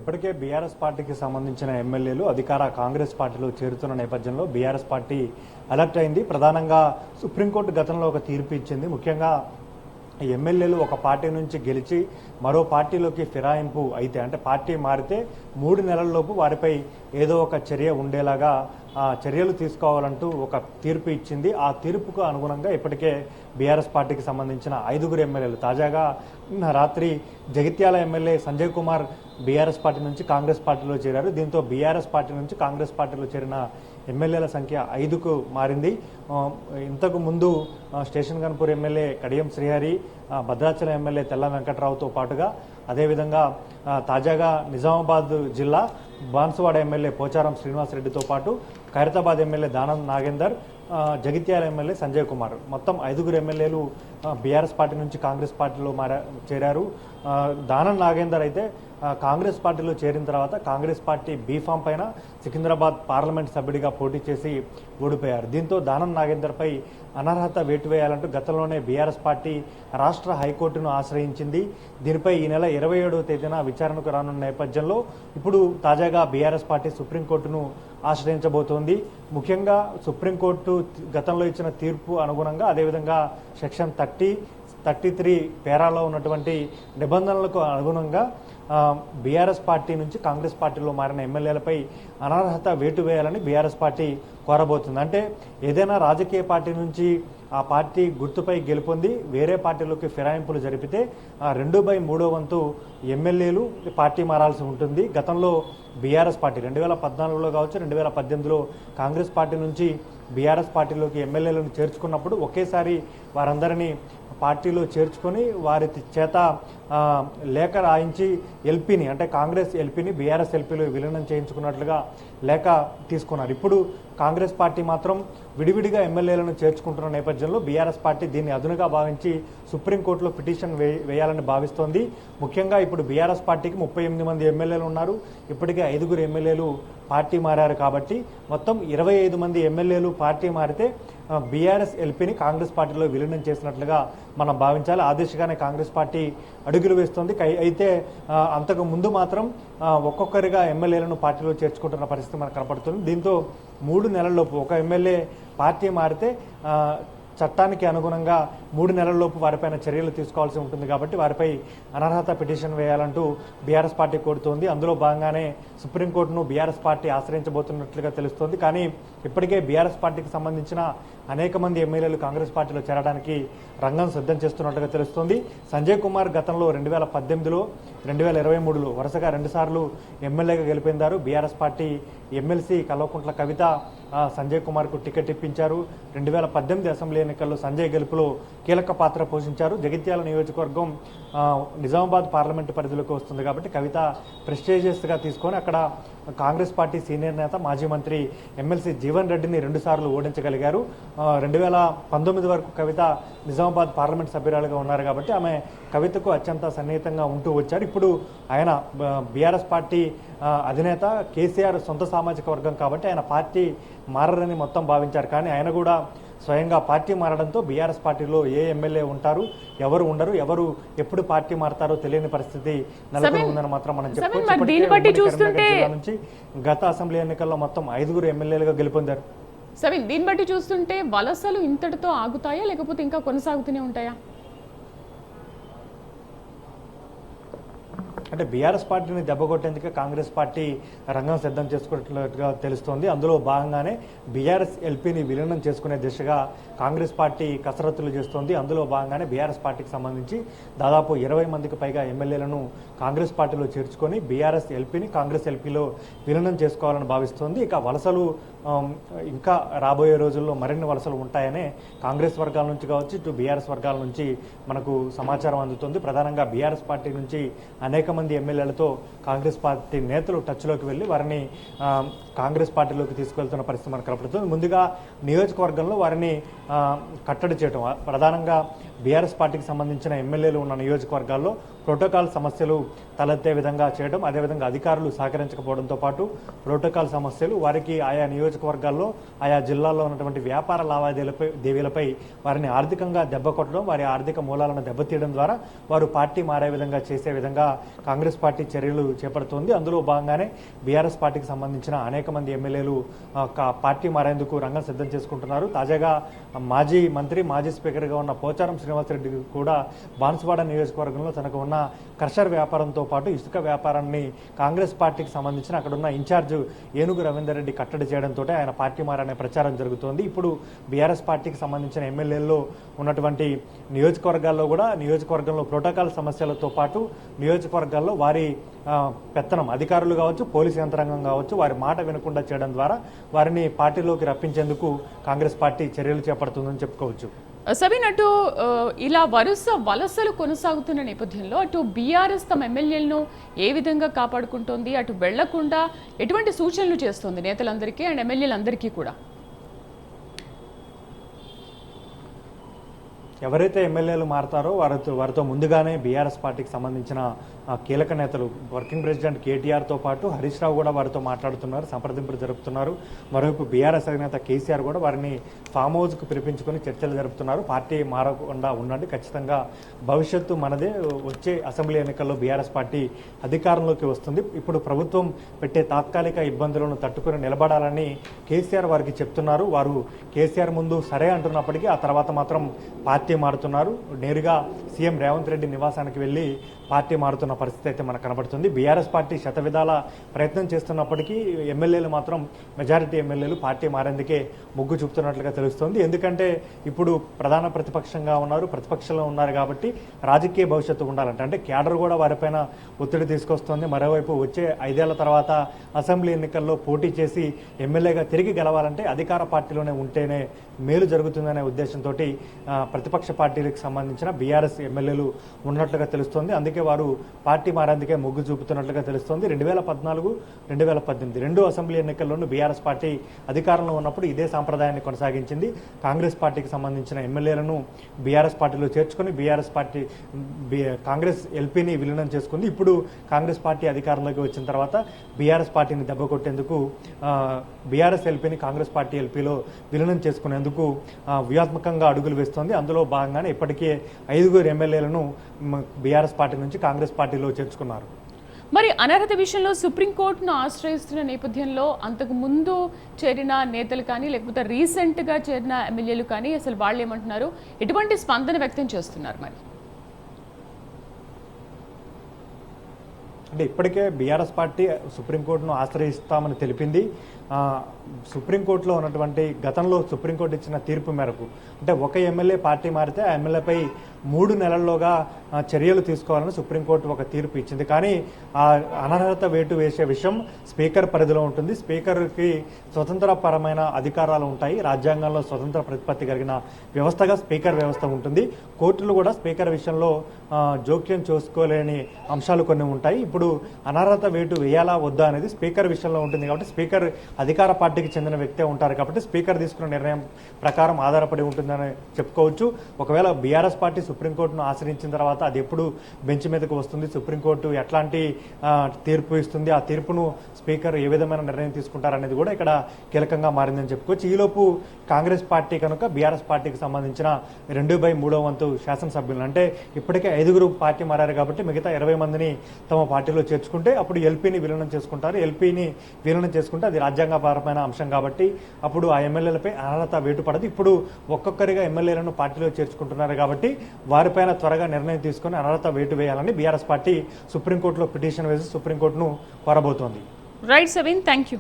ఇప్పటికే బీఆర్ఎస్ పార్టీకి సంబంధించిన ఎమ్మెల్యేలు అధికార కాంగ్రెస్ పార్టీలో చేరుతున్న నేపథ్యంలో బీఆర్ఎస్ పార్టీ అలర్ట్ అయింది. ప్రధానంగా సుప్రీంకోర్టు గతంలో ఒక తీర్పు ఇచ్చింది. ముఖ్యంగా ఎమ్మెల్యేలు ఒక పార్టీ నుంచి గెలిచి మరో పార్టీలోకి ఫిరాయింపు అయితే అంటే పార్టీ మారితే 3 నెలల్లోపు వారిపై ఏదో ఒక చర్య ఉండేలాగా చర్యలు తీసుకోవాలంటూ ఒక తీర్పు ఇచ్చింది. ఆ తీర్పుకు అనుగుణంగా ఇప్పటికే బీఆర్ఎస్ పార్టీకి సంబంధించిన 5గురు ఎమ్మెల్యేలు తాజాగా రాత్రి Jagtial MLA Sanjay Kumar BRS party నుంచి కాంగ్రెస్ పార్టీలో చేరారు. దీంతో బీఆర్ఎస్ పార్టీ నుంచి కాంగ్రెస్ పార్టీలో చేరిన ఎమ్మెల్యేల సంఖ్య 5కు మారింది. ఇంతకు ముందు station Ghanpur MLA Kadiyam Srihari, Bhadrachalam MLA Tella వెంకట్రావుతో పాటుగా అదేవిధంగా తాజాగా నిజామాబాద్ జిల్లా బాన్సువాడ ఎమ్మెల్యే పోచారం శ్రీనివాసరెడ్డితో పాటు ఖైరతాబాద్ ఎమ్మెల్యే దానం నాగేందర్, జగిత్యాల ఎమ్మెల్యే సంజయ్ కుమార్ మొత్తం 5గురు ఎమ్మెల్యేలు బీఆర్ఎస్ పార్టీ నుంచి కాంగ్రెస్ పార్టీలో చేరారు. దానం నాగేందర్ అయితే కాంగ్రెస్ పార్టీలో చేరిన తర్వాత కాంగ్రెస్ పార్టీ బీఫామ్ పైన సికింద్రాబాద్ పార్లమెంట్ సభ్యుడిగా పోటీ చేసి ఓడిపోయారు. దీంతో దానం నాగేందర్పై అనర్హత వేటు వేయాలంటూ గతంలోనే బీఆర్ఎస్ పార్టీ రాష్ట్ర హైకోర్టును ఆశ్రయించింది. దీనిపై ఈ నెల 27వ తేదీన విచారణకు రానున్న నేపథ్యంలో ఇప్పుడు తాజాగా బీఆర్ఎస్ పార్టీ సుప్రీంకోర్టును ఆశ్రయించబోతోంది. ముఖ్యంగా సుప్రీంకోర్టు గతంలో ఇచ్చిన తీర్పు అనుగుణంగా అదేవిధంగా సెక్షన్ 33 పేరాలో ఉన్నటువంటి నిబంధనలకు అనుగుణంగా బీఆర్ఎస్ పార్టీ నుంచి కాంగ్రెస్ పార్టీలో మారిన ఎమ్మెల్యేలపై అనర్హత వేటు వేయాలని బీఆర్ఎస్ పార్టీ కోరబోతుంది. అంటే ఏదైనా రాజకీయ పార్టీ నుంచి ఆ పార్టీ గుర్తుపై గెలుపొంది వేరే పార్టీలోకి ఫిరాయింపులు జరిపితే 2/3 వంతు ఎమ్మెల్యేలు పార్టీ మారాల్సి ఉంటుంది. గతంలో బీఆర్ఎస్ పార్టీ 2014లో కావచ్చు, 2018లో కాంగ్రెస్ పార్టీ నుంచి బీఆర్ఎస్ పార్టీలోకి ఎమ్మెల్యేలను చేర్చుకున్నప్పుడు ఒకేసారి వారందరినీ పార్టీలో చేర్చుకొని వారి చేత లేఖ రాయించి ఎల్పీని అంటే కాంగ్రెస్ ఎల్పీని బీఆర్ఎస్ ఎల్పీలో విలీనం చేయించుకున్నట్లుగా లేఖ తీసుకున్నారు. ఇప్పుడు కాంగ్రెస్ పార్టీ మాత్రం విడివిడిగా ఎమ్మెల్యేలను చేర్చుకుంటున్న నేపథ్యంలో బీఆర్ఎస్ పార్టీ దీన్ని అదునుగా భావించి సుప్రీంకోర్టులో పిటిషన్ వేయాలని భావిస్తోంది. ముఖ్యంగా ఇప్పుడు బీఆర్ఎస్ పార్టీకి 38 మంది ఎమ్మెల్యేలు ఉన్నారు. ఇప్పటికే 5గురు ఎమ్మెల్యేలు పార్టీ మారారు కాబట్టి మొత్తం 25 మంది ఎమ్మెల్యేలు పార్టీ మారితే బీఆర్ఎస్ ఎల్పీని కాంగ్రెస్ పార్టీలో విలీనం చేసినట్లుగా మనం భావించాలి. ఆ దిశగానే కాంగ్రెస్ పార్టీ అడుగులు వేస్తోంది. అయితే అంతకు ముందు మాత్రం ఒక్కొక్కరిగా ఎమ్మెల్యేలను పార్టీలో చేర్చుకుంటున్న పరిస్థితి మనకు కనపడుతుంది. దీంతో 3 నెలల్లోపు ఒక ఎమ్మెల్యే పార్టీ మారితే చట్టానికి అనుగుణంగా 3 నెలల్లోపు వారిపైన చర్యలు తీసుకోవాల్సి ఉంటుంది. కాబట్టి వారిపై అనర్హత పిటిషన్ వేయాలంటూ బీఆర్ఎస్ పార్టీ కోరుతోంది. అందులో భాగంగానే సుప్రీంకోర్టును బీఆర్ఎస్ పార్టీ ఆశ్రయించబోతున్నట్లుగా తెలుస్తోంది. కానీ ఇప్పటికే బీఆర్ఎస్ పార్టీకి సంబంధించిన అనేక మంది ఎమ్మెల్యేలు కాంగ్రెస్ పార్టీలో చేరడానికి రంగం సిద్ధం చేస్తున్నట్లుగా తెలుస్తోంది. సంజయ్ కుమార్ గతంలో 2018లో 2023లో వరుసగా 2 సార్లు ఎమ్మెల్యేగా గెలిపొందారు. BRS party MLC Kalvakuntla Kavitha Sanjay కుమార్కు ticket ఇప్పించారు. 2018 అసెంబ్లీ ఎన్నికల్లో సంజయ్ గెలుపులో కీలక పాత్ర పోషించారు. జగిత్యాల నియోజకవర్గం నిజామాబాద్ పార్లమెంటు పరిధిలోకి వస్తుంది కాబట్టి కవిత ప్రెస్టీజియస్గా తీసుకొని అక్కడ కాంగ్రెస్ పార్టీ సీనియర్ నేత మాజీ మంత్రి ఎమ్మెల్సీ జీవన్ రెడ్డిని 2 సార్లు ఓడించగలిగారు. 2019 వరకు కవిత నిజామాబాద్ పార్లమెంట్ సభ్యురాలుగా ఉన్నారు కాబట్టి ఆమె కవితకు అత్యంత సన్నిహితంగా ఉంటూ వచ్చారు. ఇప్పుడు ఆయన బీఆర్ఎస్ పార్టీ అధినేత కేసీఆర్ సొంత సామాజిక వర్గం కాబట్టి ఆయన పార్టీ మారరని మొత్తం భావించారు. కానీ ఆయన కూడా స్వయంగా పార్టీ మారడంతో బీఆర్ఎస్ పార్టీలో ఏ ఎమ్మెల్యే ఉంటారు, ఎవరు ఉండరు, ఎవరు ఎప్పుడు పార్టీ మారతారో తెలియని పరిస్థితి నెలకొని ఉందని మాత్రం మనం చెప్పుకోవచ్చు. నుంచి గత అసెంబ్లీ ఎన్నికల్లో మొత్తం 5గురు ఎమ్మెల్యేలుగా గెలుపొందారు. దీన్ని బట్టి చూస్తుంటే వలసలు ఇంతటితో ఆగుతాయా లేకపోతే ఇంకా కొనసాగుతూనే ఉంటాయా? అంటే బీఆర్ఎస్ పార్టీని దెబ్బకొట్టేందుకే కాంగ్రెస్ పార్టీ రంగం సిద్ధం చేసుకున్నట్లుగా తెలుస్తోంది. అందులో భాగంగానే బీఆర్ఎస్ ఎల్పీని విలీనం చేసుకునే దిశగా కాంగ్రెస్ పార్టీ కసరత్తులు చేస్తోంది. అందులో భాగంగానే బీఆర్ఎస్ పార్టీకి సంబంధించి దాదాపు 20 మందికి పైగా ఎమ్మెల్యేలను కాంగ్రెస్ పార్టీలో చేర్చుకొని బీఆర్ఎస్ ఎల్పీని కాంగ్రెస్ ఎల్పీలో విలీనం చేసుకోవాలని భావిస్తోంది. ఇక వలసలు ఇంకా రాబోయే రోజుల్లో మరిన్ని వలసలు ఉంటాయనే కాంగ్రెస్ వర్గాల నుంచి కావచ్చు, ఇటు బీఆర్ఎస్ వర్గాల నుంచి మనకు సమాచారం అందుతుంది. ప్రధానంగా బీఆర్ఎస్ పార్టీ నుంచి అనేక మంది ఎమ్మెల్యేలతో కాంగ్రెస్ పార్టీ నేతలు టచ్లోకి వెళ్ళి వారిని కాంగ్రెస్ పార్టీలోకి తీసుకెళ్తున్న పరిస్థితి మనకు కనపడుతుంది. ముందుగా నియోజకవర్గంలో వారిని కట్టడి చేయడం, ప్రధానంగా బీఆర్ఎస్ పార్టీకి సంబంధించిన ఎమ్మెల్యేలు ఉన్న నియోజకవర్గాల్లో ప్రోటోకాల్ సమస్యలు తలెత్తే విధంగా చేయడం, అదేవిధంగా అధికారులు సహకరించకపోవడంతో పాటు ప్రోటోకాల్ సమస్యలు, వారికి ఆయా నియోజకవర్గాల్లో ఆయా జిల్లాల్లో ఉన్నటువంటి వ్యాపార లావాదేవీలపై వారిని ఆర్థికంగా దెబ్బ కొట్టడం, వారి ఆర్థిక మూలాలను దెబ్బతీయడం ద్వారా వారు పార్టీ మారే విధంగా చేసే విధంగా కాంగ్రెస్ పార్టీ చర్యలు చేపడుతోంది. అందులో భాగంగానే బీఆర్ఎస్ పార్టీకి సంబంధించిన అనేక మంది ఎమ్మెల్యేలు పార్టీ మారేందుకు రంగం సిద్ధం చేసుకుంటున్నారు. తాజాగా మాజీ మంత్రి, మాజీ స్పీకర్గా ఉన్న పోచారం శ్రీనివాసరెడ్డి కూడా బాన్సువాడ నియోజకవర్గంలో తనకు ఉన్న క్రషర్ వ్యాపారంతో పాటు ఇసుక వ్యాపారాన్ని కాంగ్రెస్ పార్టీకి సంబంధించిన అక్కడున్న ఇన్ఛార్జ్ ఏనుగు రవీందర్ రెడ్డి కట్టడి చేయడంతో ఆయన పార్టీ మారనే ప్రచారం జరుగుతోంది. ఇప్పుడు బీఆర్ఎస్ పార్టీకి సంబంధించిన ఎమ్మెల్యేల్లో ఉన్నటువంటి నియోజకవర్గంలో ప్రోటోకాల్ సమస్యలతో పాటు నియోజకవర్గాల్లో వారి పెత్తనం, అధికారులు కావచ్చు, పోలీసు యంత్రాంగం కావచ్చు, వారి మాట వినకుండా చేయడం ద్వారా వారిని పార్టీలోకి రప్పించేందుకు కాంగ్రెస్ పార్టీ చర్యలు చేపడుతుందని చెప్పుకోవచ్చు. సబీన్, అటు ఇలా వరుస వలసలు కొనసాగుతున్న నేపథ్యంలో అటు బీఆర్ఎస్ తమ ఎమ్మెల్యేలను ఏ విధంగా కాపాడుకుంటోంది, అటు వెళ్లకుండా ఎటువంటి సూచనలు చేస్తోంది నేతలందరికీ అండ్ ఎమ్మెల్యేలందరికీ కూడా? ఎవరైతే ఎమ్మెల్యేలు మారతారో వారితో ముందుగానే బీఆర్ఎస్ పార్టీకి సంబంధించిన కీలక నేతలు, వర్కింగ్ ప్రెసిడెంట్ కేటీఆర్తో పాటు హరీష్ రావు కూడా వారితో మాట్లాడుతున్నారు, సంప్రదింపులు జరుపుతున్నారు. మరోవైపు బీఆర్ఎస్ అధినేత కేసీఆర్ కూడా వారిని ఫామ్ హౌస్కు పిలిపించుకొని చర్చలు జరుపుతున్నారు. పార్టీ మారకుండా ఉండండి, ఖచ్చితంగా భవిష్యత్తు మనదే, వచ్చే అసెంబ్లీ ఎన్నికల్లో బీఆర్ఎస్ పార్టీ అధికారంలోకి వస్తుంది, ఇప్పుడు ప్రభుత్వం పెట్టే తాత్కాలిక ఇబ్బందులను తట్టుకుని నిలబడాలని కేసీఆర్ వారికి చెప్తున్నారు. వారు కేసీఆర్ ముందు సరే అంటున్నప్పటికీ ఆ తర్వాత మాత్రం పార్టీ మారుతున్నారు. నేరుగా సీఎం రేవంత్ రెడ్డి నివాసానికి వెళ్లి పార్టీ మారుతున్న పరిస్థితి అయితే మనకు కనబడుతుంది. బీఆర్ఎస్ పార్టీ శతవిధాల ప్రయత్నం చేస్తున్నప్పటికీ ఎమ్మెల్యేలు మాత్రం, మెజారిటీ ఎమ్మెల్యేలు పార్టీ మారేందుకే మొగ్గు చూపుతున్నట్లుగా తెలుస్తోంది. ఎందుకంటే ఇప్పుడు ప్రధాన ప్రతిపక్షంగా ఉన్నారు, ప్రతిపక్షంలో ఉన్నారు కాబట్టి రాజకీయ భవిష్యత్తు ఉండాలంటే, అంటే క్యాడర్ కూడా వారిపైన ఒత్తిడి తీసుకొస్తోంది. మరోవైపు వచ్చే 5 ఏళ్ల తర్వాత అసెంబ్లీ ఎన్నికల్లో పోటీ చేసి ఎమ్మెల్యేగా తిరిగి గెలవాలంటే అధికార పార్టీలోనే ఉంటేనే మేలు జరుగుతుందనే ఉద్దేశంతో ప్రతిపక్ష పార్టీలకు సంబంధించిన బీఆర్ఎస్ ఎమ్మెల్యేలు ఉన్నట్లుగా తెలుస్తోంది. అందుకే వారు పార్టీ మారేందుకే మొగ్గు చూపుతున్నట్లుగా తెలుస్తోంది. 2014, 2018 రెండు అసెంబ్లీ ఎన్నికల్లోనూ బీఆర్ఎస్ పార్టీ అధికారంలో ఉన్నప్పుడు ఇదే సాంప్రదాయాన్ని కొనసాగించింది. కాంగ్రెస్ పార్టీకి సంబంధించిన ఎమ్మెల్యేలను బీఆర్ఎస్ పార్టీలో చేర్చుకొని కాంగ్రెస్ ఎల్పీని విలీనం చేసుకుంది. ఇప్పుడు కాంగ్రెస్ పార్టీ అధికారంలోకి వచ్చిన తర్వాత బీఆర్ఎస్ పార్టీని దెబ్బ కొట్టేందుకు బీఆర్ఎస్ ఎల్పీని కాంగ్రెస్ పార్టీ ఎల్పీలో విలీనం చేసుకునేందుకు వ్యూహాత్మకంగా అడుగులు వేస్తోంది. అందులో భాగంగానే ఇప్పటికే 5 ఎమ్మెల్యేలను బీఆర్ఎస్ పార్టీ నుంచి కాంగ్రెస్ పార్టీలో చేర్చుకున్నారు. మరి అనర్హత విషయంలో సుప్రీంకోర్టును ఆశ్రయిస్తున్న నేపథ్యంలో అంతకు ముందు చేరిన నేతలు కానీ లేకపోతే రీసెంట్గా చేరిన ఎమ్మెల్యేలు కానీ అసలు వాళ్ళు ఏమంటున్నారు, ఎటువంటి స్పందన వ్యక్తం చేస్తున్నారు? మరి అంటే ఇప్పటికే బీఆర్ఎస్ పార్టీ సుప్రీంకోర్టును ఆశ్రయిస్తామని తెలిపింది. సుప్రీంకోర్టులో ఉన్నటువంటి గతంలో సుప్రీంకోర్టు ఇచ్చిన తీర్పు మేరకు, అంటే ఒక ఎమ్మెల్యే పార్టీ మారితే ఆ ఎమ్మెల్యేపై 3 నెలల్లోగా చర్యలు తీసుకోవాలని సుప్రీంకోర్టు ఒక తీర్పు ఇచ్చింది. కానీ ఆ అనర్హత వేటు వేసే విషయం స్పీకర్ పరిధిలో ఉంటుంది. స్పీకర్కి స్వతంత్రపరమైన అధికారాలు ఉంటాయి. రాజ్యాంగంలో స్వతంత్ర ప్రతిపత్తి కలిగిన వ్యవస్థగా స్పీకర్ వ్యవస్థ ఉంటుంది. కోర్టులు కూడా స్పీకర్ విషయంలో జోక్యం చేసుకోలేని అంశాలు కొన్ని ఉంటాయి. ఇప్పుడు అనర్హత వేటు వేయాలా వద్దా అనేది స్పీకర్ విషయంలో ఉంటుంది. కాబట్టి స్పీకర్ అధికార పార్టీకి చెందిన వ్యక్తే ఉంటారు కాబట్టి స్పీకర్ తీసుకున్న నిర్ణయం ప్రకారం ఆధారపడి ఉంటుందని చెప్పుకోవచ్చు. ఒకవేళ బీఆర్ఎస్ పార్టీ సుప్రీంకోర్టును ఆశ్రయించిన తర్వాత అది ఎప్పుడు బెంచ్ మీదకు వస్తుంది, సుప్రీంకోర్టు ఎట్లాంటి తీర్పు ఇస్తుంది, ఆ తీర్పును స్పీకర్ ఏ విధమైన నిర్ణయం తీసుకుంటారనేది కూడా ఇక్కడ కీలకంగా మారిందని చెప్పుకోవచ్చు. ఈలోపు కాంగ్రెస్ పార్టీ కనుక బీఆర్ఎస్ పార్టీకి సంబంధించిన 2/3 వంతు శాసనసభ్యులను, అంటే ఇప్పటికే 5 పార్టీ మారారు కాబట్టి మిగతా 20 మందిని తమ పార్టీలో చేర్చుకుంటే అప్పుడు ఎల్పీని విలీనం చేసుకుంటారు. ఎల్పీని విలీనం చేసుకుంటే అది రాజ్యాంగపరమైన అంశం కాబట్టి అప్పుడు ఆ ఎమ్మెల్యేలపై అనర్హత వేటు పడదు. ఇప్పుడు ఒక్కొక్కరిగా ఎమ్మెల్యేలను పార్టీలో చేర్చుకుంటున్నారు కాబట్టి వారిపైన త్వరగా నిర్ణయం తీసుకుని అనర్హత వేటు వేయాలని బీఆర్ఎస్ పార్టీ సుప్రీంకోర్టులో పిటిషన్ వేసి సుప్రీంకోర్టును కోరబోతోంది. Right Sabeen, thank you.